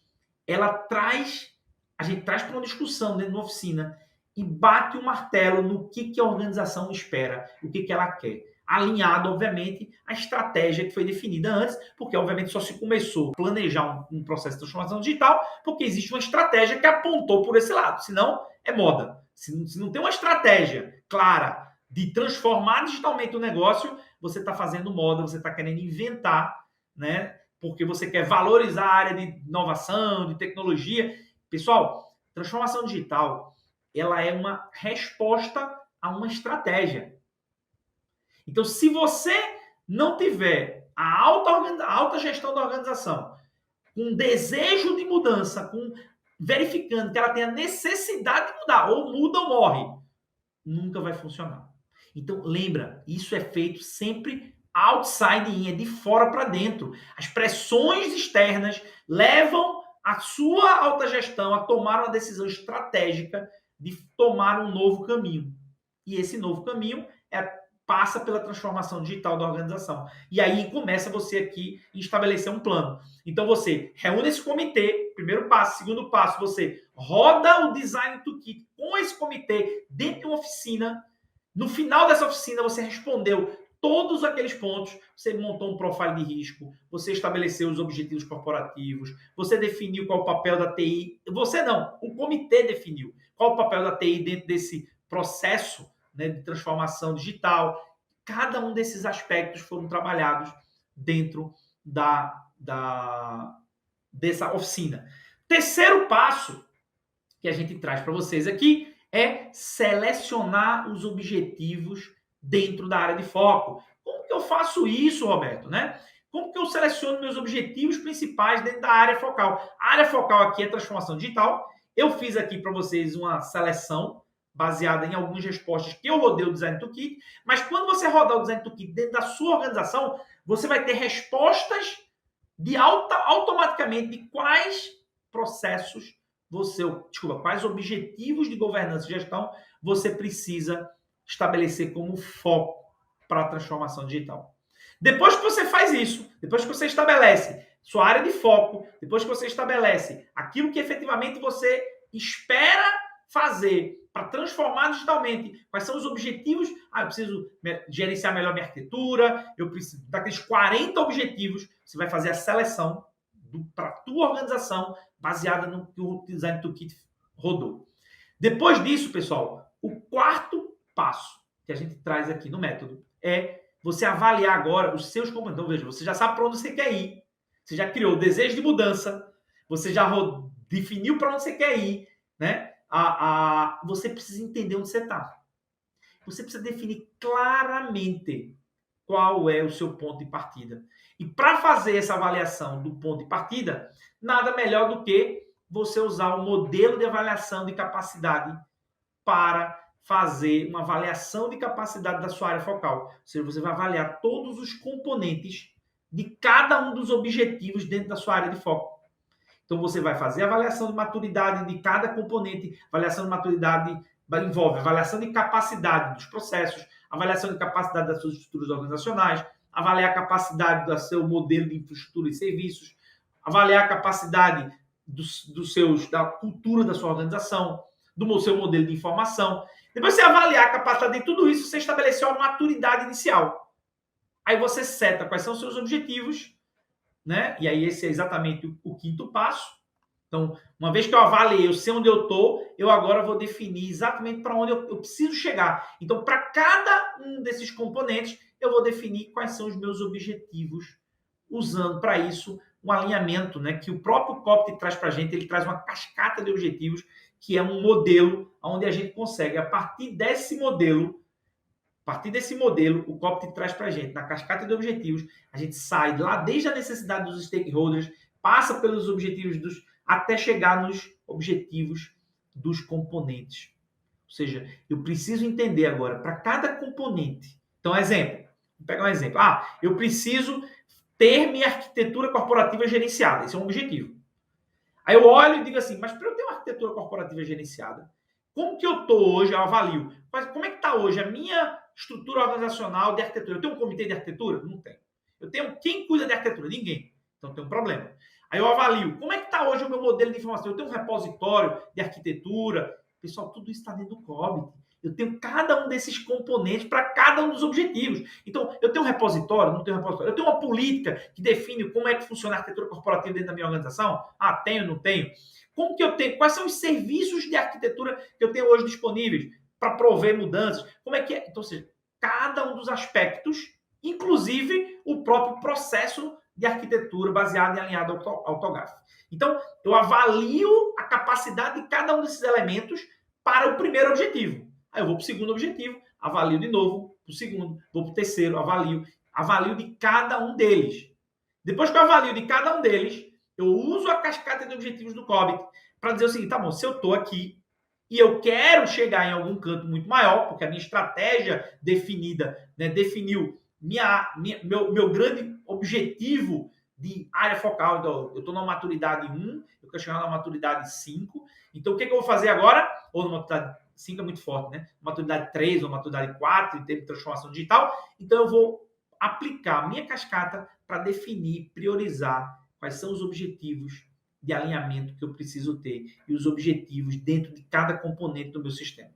a gente traz para uma discussão dentro de uma oficina e bate o martelo no que a organização espera, o que ela quer. alinhado, obviamente, à estratégia que foi definida antes, porque, obviamente, só se começou a planejar um processo de transformação digital porque existe uma estratégia que apontou por esse lado, senão é moda. Se não tem uma estratégia clara de transformar digitalmente o negócio, você está fazendo moda, você está querendo inventar, né? Porque você quer valorizar a área de inovação, de tecnologia. Pessoal, transformação digital, ela é uma resposta a uma estratégia. Então, se você não tiver a alta gestão da organização, com desejo de mudança, verificando que ela tem a necessidade de mudar, ou muda ou morre, nunca vai funcionar. Então, lembra, isso é feito sempre outside in, é de fora para dentro. As pressões externas levam a sua alta gestão a tomar uma decisão estratégica de tomar um novo caminho. E esse novo caminho passa pela transformação digital da organização. E aí começa você aqui a estabelecer um plano. Então você reúne esse comitê, primeiro passo, segundo passo, você roda o design toolkit com esse comitê dentro de uma oficina. No final dessa oficina você respondeu todos aqueles pontos, você montou um profile de risco, você estabeleceu os objetivos corporativos, você definiu qual é o papel da TI. Você não, o comitê definiu qual é o papel da TI dentro desse processo, né, de transformação digital. Cada um desses aspectos foram trabalhados dentro dessa oficina. Terceiro passo que a gente traz para vocês aqui é selecionar os objetivos dentro da área de foco. Como que eu faço isso, Roberto, né? Como que eu seleciono meus objetivos principais dentro da área focal? A área focal aqui é transformação digital. Eu fiz aqui para vocês uma seleção baseada em algumas respostas que eu rodei o Design Toolkit, mas quando você rodar o Design Toolkit dentro da sua organização, você vai ter respostas automaticamente de quais processos quais objetivos de governança e gestão você precisa estabelecer como foco para a transformação digital. Depois que você faz isso, depois que você estabelece sua área de foco, depois que você estabelece aquilo que efetivamente você espera fazer para transformar digitalmente, quais são os objetivos? Eu preciso gerenciar melhor minha arquitetura, eu preciso daqueles 40 objetivos, você vai fazer a seleção para a tua organização baseada no que o Design Toolkit rodou. Depois disso, pessoal, o quarto passo que a gente traz aqui no método é você avaliar agora os seus componentes. Então, veja, você já sabe para onde você quer ir, você já criou o desejo de mudança, você já definiu para onde você quer ir, né? Você precisa entender onde você está. Você precisa definir claramente qual é o seu ponto de partida. E para fazer essa avaliação do ponto de partida, nada melhor do que você usar o modelo de avaliação de capacidade para fazer uma avaliação de capacidade da sua área focal. Ou seja, você vai avaliar todos os componentes de cada um dos objetivos dentro da sua área de foco. Então, você vai fazer a avaliação de maturidade de cada componente. Avaliação de maturidade envolve avaliação de capacidade dos processos, avaliação de capacidade das suas estruturas organizacionais, avaliar a capacidade do seu modelo de infraestrutura e serviços, avaliar a capacidade da cultura da sua organização, do seu modelo de informação. Depois você avaliar a capacidade de tudo isso, você estabeleceu a maturidade inicial. Aí você seta quais são os seus objetivos, né? E aí esse é exatamente o quinto passo. Então, uma vez que eu avaliei, eu sei onde eu estou, eu agora vou definir exatamente para onde eu preciso chegar. Então, para cada um desses componentes, eu vou definir quais são os meus objetivos, usando para isso um alinhamento, né, que o próprio COPT traz para a gente. Ele traz uma cascata de objetivos, que é um modelo onde a gente consegue, a partir desse modelo, o COPT traz para a gente, na cascata de objetivos, a gente sai lá desde a necessidade dos stakeholders, passa pelos objetivos até chegar nos objetivos dos componentes. Ou seja, eu preciso entender agora, para cada componente. Então, exemplo. Vou pegar um exemplo. Eu preciso ter minha arquitetura corporativa gerenciada. Esse é um objetivo. Aí eu olho e digo assim, mas para eu ter uma arquitetura corporativa gerenciada, como que eu estou hoje? Eu avalio. Mas como é que está hoje a minha estrutura organizacional de arquitetura? Eu tenho um comitê de arquitetura? Não tenho. Eu tenho quem cuida de arquitetura? Ninguém. Então tem um problema. Aí eu avalio. Como é que está hoje o meu modelo de informação? Eu tenho um repositório de arquitetura. Pessoal, tudo isso está dentro do COBIT. Eu tenho cada um desses componentes para cada um dos objetivos. Então, eu tenho um repositório, não tenho um repositório. Eu tenho uma política que define como é que funciona a arquitetura corporativa dentro da minha organização. Ah, tenho, não tenho. Como que eu tenho? Quais são os serviços de arquitetura que eu tenho hoje disponíveis para prover mudanças? Como é que é? Então, ou seja, cada um dos aspectos, inclusive o próprio processo de arquitetura baseado em alinhado ao TOGAF. Então, eu avalio a capacidade de cada um desses elementos para o primeiro objetivo. Aí eu vou para o segundo objetivo, avalio de novo, para o segundo, vou para o terceiro, avalio de cada um deles. Depois que eu avalio de cada um deles, eu uso a cascata de objetivos do COBIT para dizer o seguinte, tá bom, se eu estou aqui e eu quero chegar em algum canto muito maior, porque a minha estratégia definida, né, definiu meu grande objetivo de área focal. Então, eu estou na maturidade 1, eu quero chegar na maturidade 5. Então, o que eu vou fazer agora? Ou na maturidade 5 é muito forte, né? Maturidade 3 ou maturidade 4, em termos de transformação digital. Então, eu vou aplicar a minha cascata para definir, priorizar quais são os objetivos de alinhamento que eu preciso ter e os objetivos dentro de cada componente do meu sistema.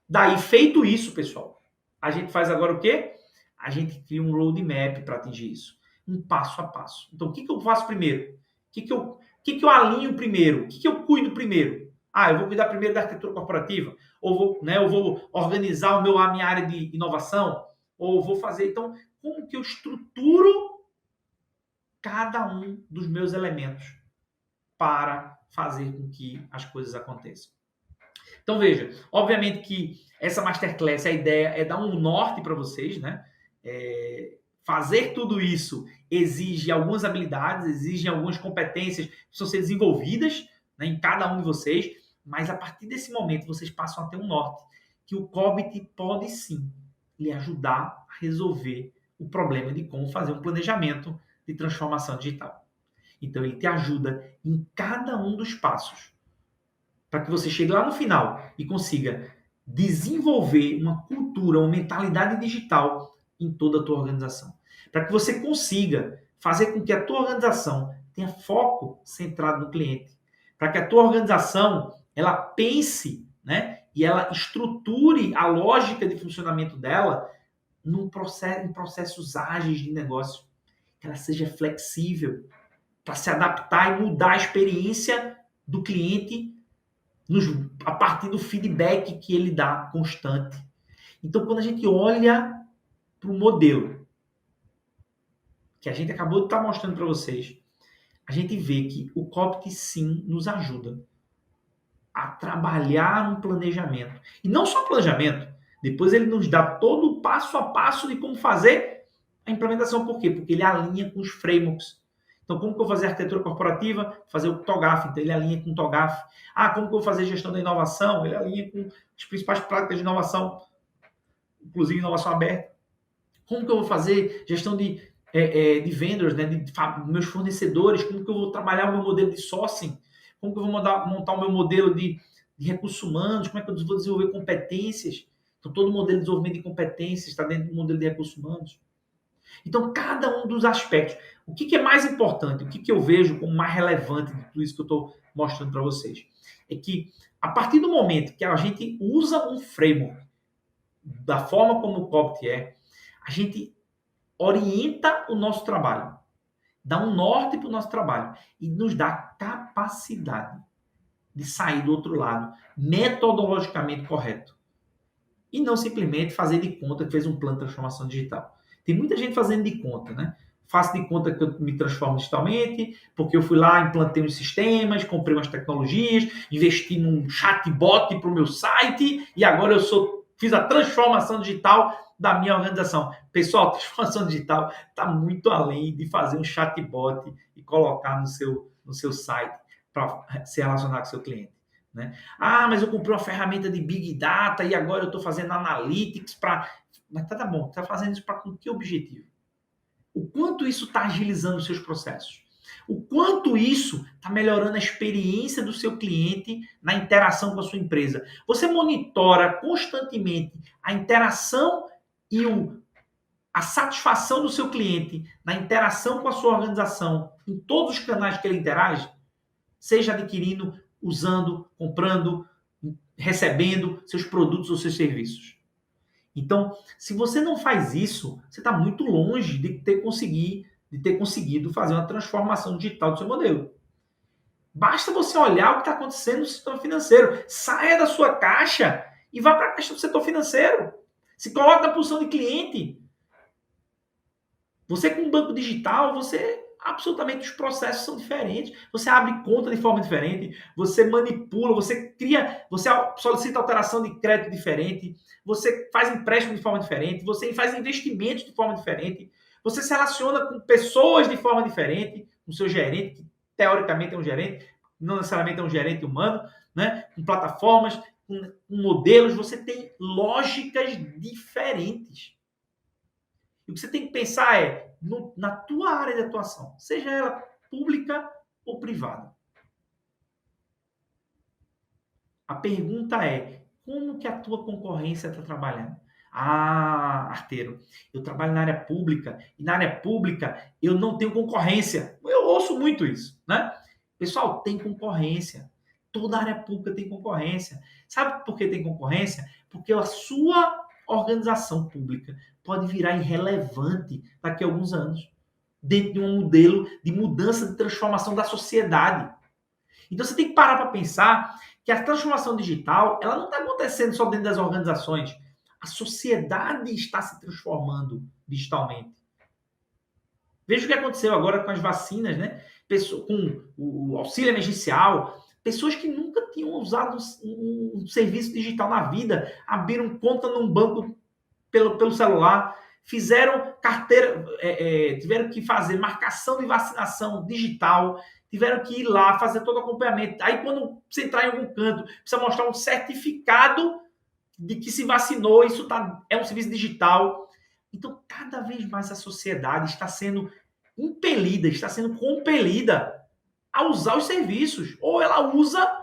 Daí, feito isso, pessoal, a gente faz agora o quê? A gente cria um roadmap para atingir isso. Um passo a passo. Então, o que eu faço primeiro? O que eu alinho primeiro? O que eu cuido primeiro? Ah, eu vou cuidar primeiro da arquitetura corporativa? Ou eu vou organizar a minha área de inovação? Ou vou fazer... Então, como que eu estruturo cada um dos meus elementos para fazer com que as coisas aconteçam? Então, veja, obviamente que essa Masterclass, a ideia é dar um norte para vocês, né? Fazer tudo isso exige algumas habilidades, exige algumas competências que precisam ser desenvolvidas, né, em cada um de vocês, mas a partir desse momento vocês passam a ter um norte, que o COBIT pode sim lhe ajudar a resolver o problema de como fazer um planejamento de transformação digital. Então, ele te ajuda em cada um dos passos, para que você chegue lá no final e consiga desenvolver uma cultura, uma mentalidade digital em toda a tua organização. Para que você consiga fazer com que a tua organização tenha foco centrado no cliente. Para que a tua organização ela pense, né, e ela estruture a lógica de funcionamento dela em processos ágeis de negócio. Que ela seja flexível para se adaptar e mudar a experiência do cliente a partir do feedback que ele dá constante. Então, quando a gente olha para o modelo que a gente acabou de estar mostrando para vocês, a gente vê que o COBIT sim nos ajuda a trabalhar um planejamento. E não só planejamento, depois ele nos dá todo o passo a passo de como fazer a implementação. Por quê? Porque ele alinha com os frameworks. Então, como que eu vou fazer arquitetura corporativa? Fazer o TOGAF, então ele alinha com o TOGAF. Ah, como que eu vou fazer gestão da inovação? Ele alinha com as principais práticas de inovação, inclusive inovação aberta. Como que eu vou fazer gestão de vendors, né, de meus fornecedores? Como que eu vou trabalhar o meu modelo de sourcing? Como que eu vou montar o meu modelo de recursos humanos? Como é que eu vou desenvolver competências? Então, todo o modelo de desenvolvimento de competências está dentro do modelo de recursos humanos. Então, cada um dos aspectos. O que é mais importante? O que eu vejo como mais relevante de tudo isso que eu estou mostrando para vocês? É que, a partir do momento que a gente usa um framework da forma como o COBIT a gente orienta o nosso trabalho, dá um norte para o nosso trabalho e nos dá capacidade de sair do outro lado metodologicamente correto. E não simplesmente fazer de conta que fez um plano de transformação digital. Tem muita gente fazendo de conta, né? Faço de conta que eu me transformo digitalmente, porque eu fui lá, implantei uns sistemas, comprei umas tecnologias, investi num chatbot para o meu site e agora fiz a transformação digital da minha organização. Pessoal, a transformação digital está muito além de fazer um chatbot e colocar no seu site para se relacionar com o seu cliente. Né? Ah, mas eu comprei uma ferramenta de Big Data e agora eu estou fazendo Analytics para... Mas tá bom, está fazendo isso para com que objetivo? O quanto isso está agilizando os seus processos? O quanto isso está melhorando a experiência do seu cliente na interação com a sua empresa? Você monitora constantemente a interação e a satisfação do seu cliente na interação com a sua organização em todos os canais que ele interage? Seja adquirindo, usando, comprando, recebendo seus produtos ou seus serviços. Então, se você não faz isso, você está muito longe de ter conseguido fazer uma transformação digital do seu modelo. Basta você olhar o que está acontecendo no sistema financeiro. Saia da sua caixa e vá para a caixa do setor financeiro. Se coloque na posição de cliente. Você com um banco digital, absolutamente os processos são diferentes. Você abre conta de forma diferente, você manipula, você cria, você solicita alteração de crédito diferente, você faz empréstimo de forma diferente, você faz investimentos de forma diferente, você se relaciona com pessoas de forma diferente, com seu gerente, que teoricamente é um gerente, não necessariamente é um gerente humano, né? Com plataformas, com modelos, você tem lógicas diferentes. E o que você tem que pensar é na tua área de atuação, seja ela pública ou privada. A pergunta é, como que a tua concorrência está trabalhando? Ah, Arteiro, eu trabalho na área pública e na área pública eu não tenho concorrência. Eu ouço muito isso, né? Pessoal, tem concorrência. Toda área pública tem concorrência. Sabe por que tem concorrência? Porque a sua organização pública pode virar irrelevante daqui a alguns anos, dentro de um modelo de mudança, de transformação da sociedade. Então você tem que parar para pensar que a transformação digital ela não está acontecendo só dentro das organizações. A sociedade está se transformando digitalmente. Veja o que aconteceu agora com as vacinas, né? Com o auxílio emergencial. Pessoas que nunca tinham usado um serviço digital na vida, abriram conta num banco pelo celular, fizeram carteira, tiveram que fazer marcação de vacinação digital, tiveram que ir lá fazer todo o acompanhamento. Aí, quando você entrar em algum canto, precisa mostrar um certificado de que se vacinou, isso é um serviço digital. Então, cada vez mais a sociedade está sendo impelida, está sendo compelida a usar os serviços. Ou ela usa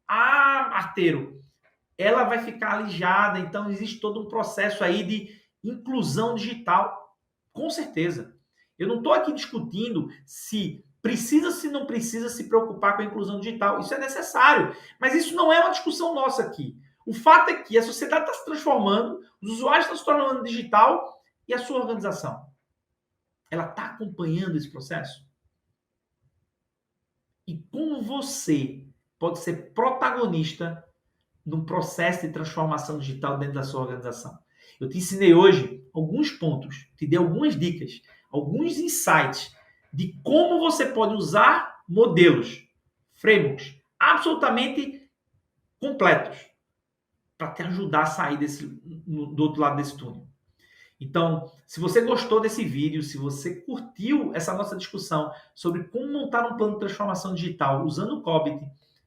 Arteiro, ela vai ficar alijada. Então, existe todo um processo aí de inclusão digital. Com certeza. Eu não estou aqui discutindo se precisa, se não precisa se preocupar com a inclusão digital. Isso é necessário. Mas isso não é uma discussão nossa aqui. O fato é que a sociedade está se transformando, os usuários estão se tornando digital e a sua organização, ela está acompanhando esse processo? E como você pode ser protagonista num processo de transformação digital dentro da sua organização? Eu te ensinei hoje alguns pontos, te dei algumas dicas, alguns insights de como você pode usar modelos, frameworks absolutamente completos para te ajudar a sair do outro lado desse túnel. Então, se você gostou desse vídeo, se você curtiu essa nossa discussão sobre como montar um plano de transformação digital usando o Cobit,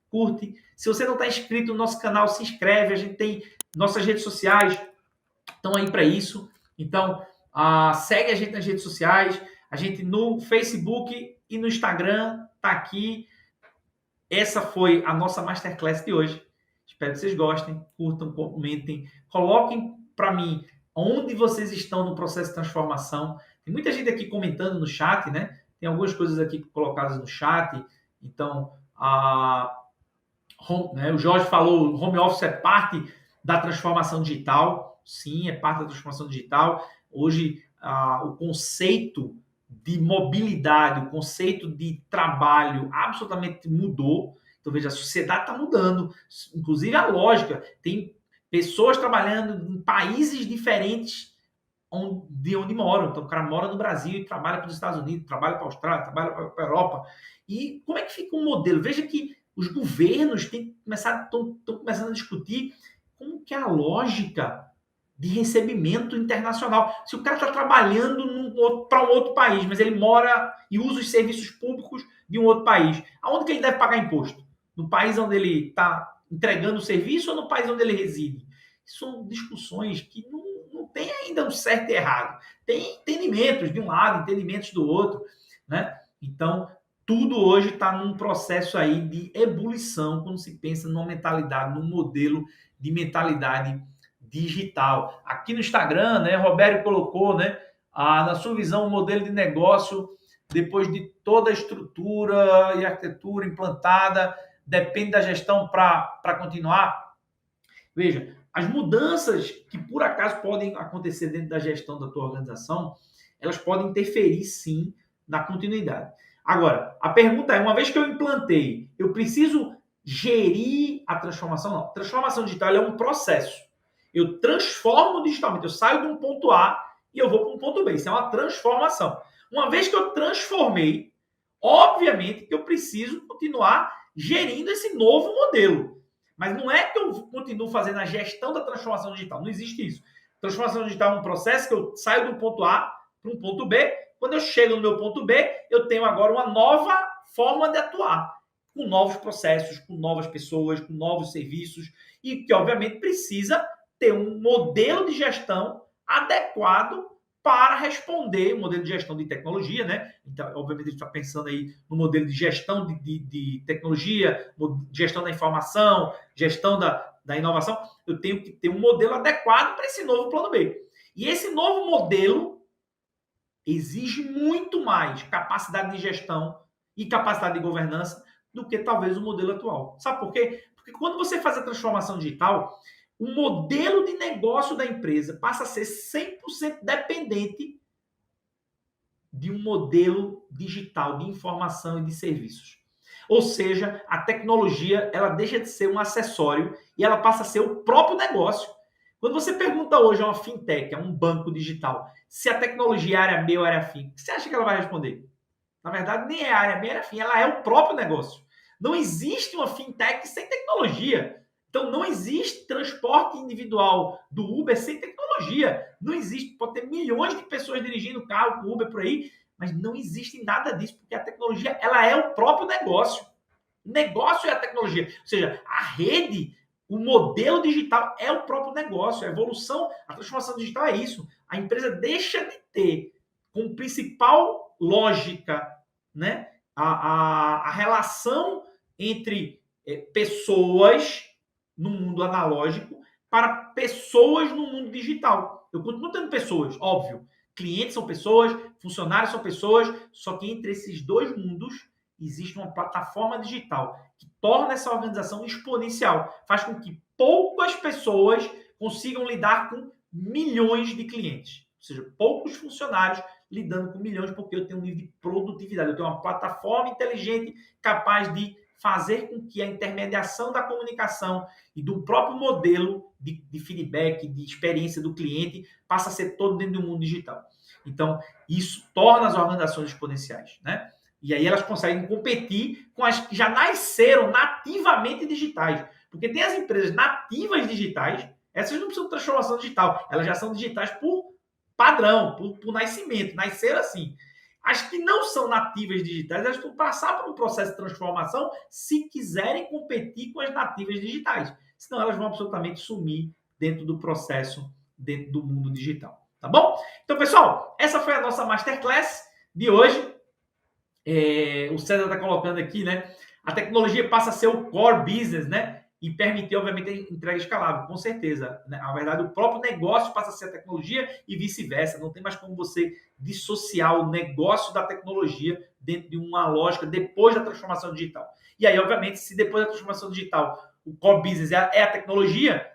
curte. Se você não está inscrito no nosso canal, se inscreve. A gente tem nossas redes sociais, estão aí para isso. Então, segue a gente nas redes sociais. A gente no Facebook e no Instagram está aqui. Essa foi a nossa Masterclass de hoje. Espero que vocês gostem, curtam, comentem, coloquem para mim onde vocês estão no processo de transformação. Tem muita gente aqui comentando no chat, né? Tem algumas coisas aqui colocadas no chat. Então, o Jorge falou, o home office é parte da transformação digital. Sim, é parte da transformação digital. Hoje, o conceito de mobilidade, o conceito de trabalho absolutamente mudou. Então, veja, a sociedade está mudando. Inclusive, a lógica. Tem pessoas trabalhando em países diferentes de onde moram. Então, o cara mora no Brasil e trabalha para os Estados Unidos, trabalha para a Austrália, trabalha para a Europa. E como é que fica o modelo? Veja que os governos estão começando a discutir como que é a lógica de recebimento internacional. Se o cara está trabalhando para um outro país, mas ele mora e usa os serviços públicos de um outro país, aonde que ele deve pagar imposto? No país onde ele está entregando o serviço ou no país onde ele reside? São discussões que não tem ainda um certo e errado. Tem entendimentos de um lado, entendimentos do outro, né? Então, tudo hoje está num processo aí de ebulição quando se pensa numa mentalidade, num modelo de mentalidade digital. Aqui no Instagram, né, Roberto colocou, né, na sua visão, um modelo de negócio, depois de toda a estrutura e arquitetura implantada, depende da gestão para continuar? Veja, as mudanças que por acaso podem acontecer dentro da gestão da tua organização, elas podem interferir sim na continuidade. Agora, a pergunta é, uma vez que eu implantei, eu preciso gerir a transformação? Não. Transformação digital é um processo. Eu transformo digitalmente, eu saio de um ponto A e eu vou para um ponto B. Isso é uma transformação. Uma vez que eu transformei, obviamente que eu preciso continuar gerindo esse novo modelo. Mas não é que eu continuo fazendo a gestão da transformação digital. Não existe isso. Transformação digital é um processo que eu saio do ponto A para um ponto B. Quando eu chego no meu ponto B, eu tenho agora uma nova forma de atuar, com novos processos, com novas pessoas, com novos serviços, e que, obviamente, precisa ter um modelo de gestão adequado para responder o modelo de gestão de tecnologia, né? Então, obviamente, a gente está pensando aí no modelo de gestão de tecnologia, gestão da informação, gestão da inovação. Eu tenho que ter um modelo adequado para esse novo plano B. E esse novo modelo exige muito mais capacidade de gestão e capacidade de governança do que talvez o modelo atual. Sabe por quê? Porque quando você faz a transformação digital, o modelo de negócio da empresa passa a ser 100% dependente de um modelo digital de informação e de serviços. Ou seja, a tecnologia ela deixa de ser um acessório e ela passa a ser o próprio negócio. Quando você pergunta hoje a uma fintech, a um banco digital, se a tecnologia é área B ou área fim, o que você acha que ela vai responder? Na verdade, nem é área B, área fim, ela é o próprio negócio. Não existe uma fintech sem tecnologia. Então, não existe transporte individual do Uber sem tecnologia. Não existe. Pode ter milhões de pessoas dirigindo carro com Uber por aí, mas não existe nada disso, porque a tecnologia ela é o próprio negócio. O negócio é a tecnologia. Ou seja, a rede, o modelo digital é o próprio negócio. A evolução, a transformação digital é isso. A empresa deixa de ter como principal lógica, né, a relação entre pessoas no mundo analógico para pessoas no mundo digital. Eu continuo tendo pessoas, óbvio. Clientes são pessoas, funcionários são pessoas, só que entre esses dois mundos existe uma plataforma digital que torna essa organização exponencial, faz com que poucas pessoas consigam lidar com milhões de clientes, ou seja, poucos funcionários lidando com milhões, porque eu tenho um nível de produtividade, eu tenho uma plataforma inteligente capaz de fazer com que a intermediação da comunicação e do próprio modelo de feedback, de experiência do cliente, passe a ser todo dentro do mundo digital. Então, isso torna as organizações exponenciais, né? E aí elas conseguem competir com as que já nasceram nativamente digitais. Porque tem as empresas nativas digitais, essas não precisam de transformação digital, elas já são digitais por padrão, por nascimento, nasceram assim. As que não são nativas digitais, elas vão passar por um processo de transformação se quiserem competir com as nativas digitais. Senão elas vão absolutamente sumir dentro do processo, dentro do mundo digital. Tá bom? Então, pessoal, essa foi a nossa Masterclass de hoje. O César está colocando aqui, né? A tecnologia passa a ser o core business, né? E permitir, obviamente, a entrega escalável, com certeza. Né? Na verdade, o próprio negócio passa a ser a tecnologia e vice-versa. Não tem mais como você dissociar o negócio da tecnologia dentro de uma lógica depois da transformação digital. E aí, obviamente, se depois da transformação digital o core business é a tecnologia,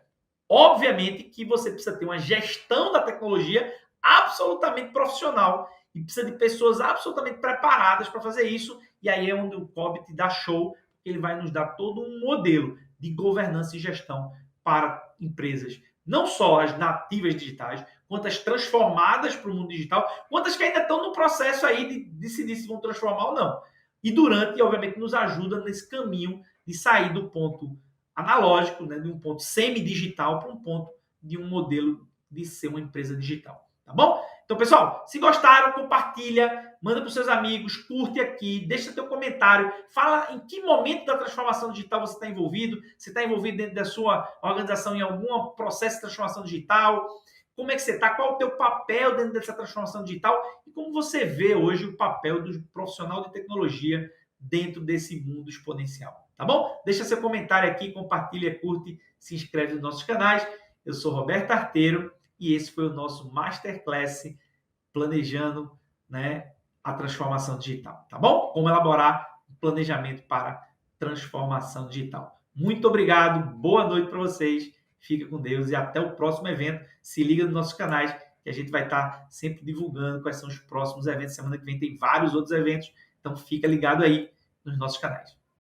obviamente que você precisa ter uma gestão da tecnologia absolutamente profissional e precisa de pessoas absolutamente preparadas para fazer isso. E aí é onde o COB te dá show, ele vai nos dar todo um modelo de governança e gestão para empresas, não só as nativas digitais, quanto as transformadas para o mundo digital, quantas que ainda estão no processo aí de decidir se vão transformar ou não. E durante, obviamente, nos ajuda nesse caminho de sair do ponto analógico, né, de um ponto semi-digital para um ponto de um modelo de ser uma empresa digital. Tá bom? Então, pessoal, se gostaram, compartilha, manda para os seus amigos, curte aqui, deixa teu comentário, fala em que momento da transformação digital você está envolvido, se está envolvido dentro da sua organização em algum processo de transformação digital, como é que você está, qual é o teu papel dentro dessa transformação digital e como você vê hoje o papel do profissional de tecnologia dentro desse mundo exponencial. Tá bom? Deixa seu comentário aqui, compartilha, curte, se inscreve nos nossos canais. Eu sou Roberto Arteiro e esse foi o nosso Masterclass planejando, né, a transformação digital. Tá bom? Como elaborar um planejamento para transformação digital. Muito obrigado, boa noite para vocês. Fica com Deus e até o próximo evento. Se liga nos nossos canais, que a gente vai estar sempre divulgando quais são os próximos eventos. Semana que vem tem vários outros eventos, então fica ligado aí nos nossos canais.